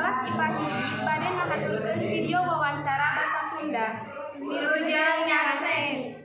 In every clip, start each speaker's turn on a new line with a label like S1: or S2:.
S1: kelas IPA hiji bade ngahaturkeun video wawancara basa Sunda. Wilujeng nyangseng.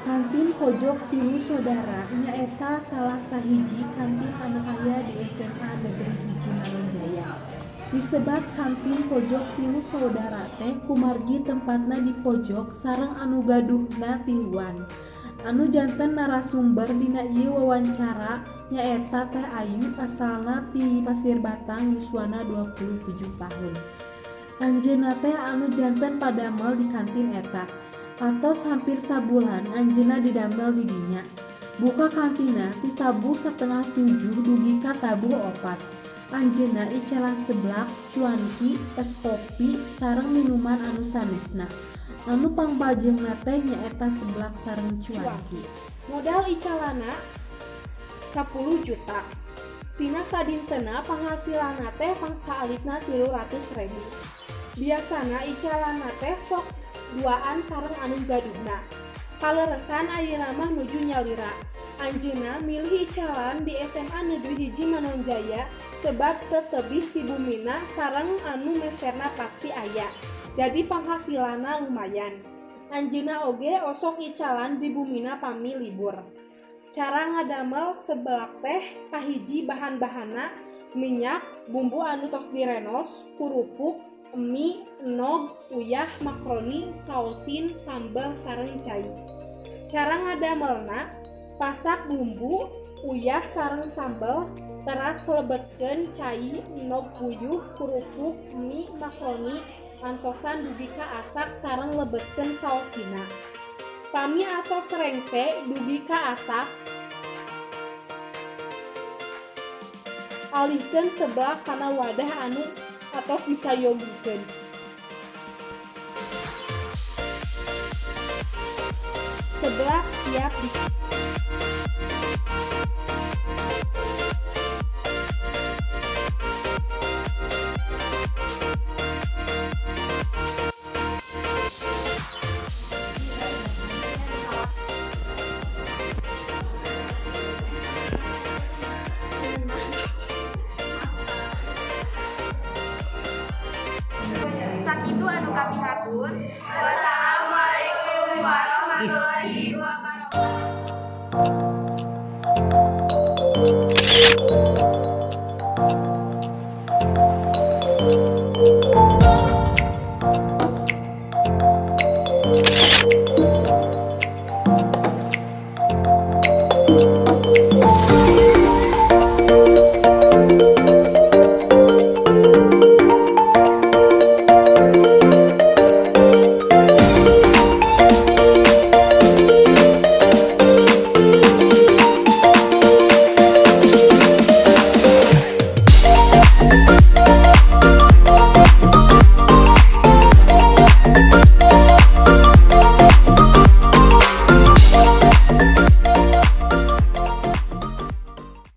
S2: Kantin pojok tilu sodara nyaeta salah sahiji kantin anu aya di SMA Negeri Hiji Manonjaya. Disebat kantin pojok tilu saudara teh kumargi tempatna di pojok sareng anu gaduhna tiluan. Anu janten narasumber dina ieu wawancara nyaeta Teh Ayu asalna ti Pasir Batang yuswana 27 tahun. Anjeunna teh anu janten padamel di kantin eta. Patos hampir sabulan anjeunna didamel di dinya. Buka kantina ti tabuh 6:30 dugi ka tabuh 4. Anjeunna icalan seblak, cuanki, es kopi sareng minuman anu sanesna. Anu pangbajengna teh nyaeta seblak sareng cuanki. Modal icalana 10 juta. Tina sadintena penghasilanna teh pangsaalitna 300.000. Biasana icalana teh sok duaan sareng anu gaduhna. Kaleresan ayeuna mah nuju nyalira. Anjeunna milih icalan di SMA Negeri Hiji Manonjaya sebab teu tebih ti bumina sareng anu meserna pasti aya. Jadi penghasilanna lumayan. Anjeunna oge osok icalan di bumina pami libur. Cara ngadamel seblak teh kahiji bahan-bahanna minyak, bumbu anu tos direnos, kurupuk, mie, enog, uyah, makroni, sausin, sambal, sareng cai. Cara ngadamelna, pasak bumbu, uyah sareng sambal, teras lebetkeun cai, enog puyuh, kurupuk, mie, makroni, antosan dugi ka asak sareng lebetkeun saosina. Pami atos rengse dugi ka asak. Alihkeun seblak kana wadah anu atos disayogikeun. Seblak siap
S1: Sakitu anu kami hatur. Wassalamualaikum warahmatullahi wabarakatuh.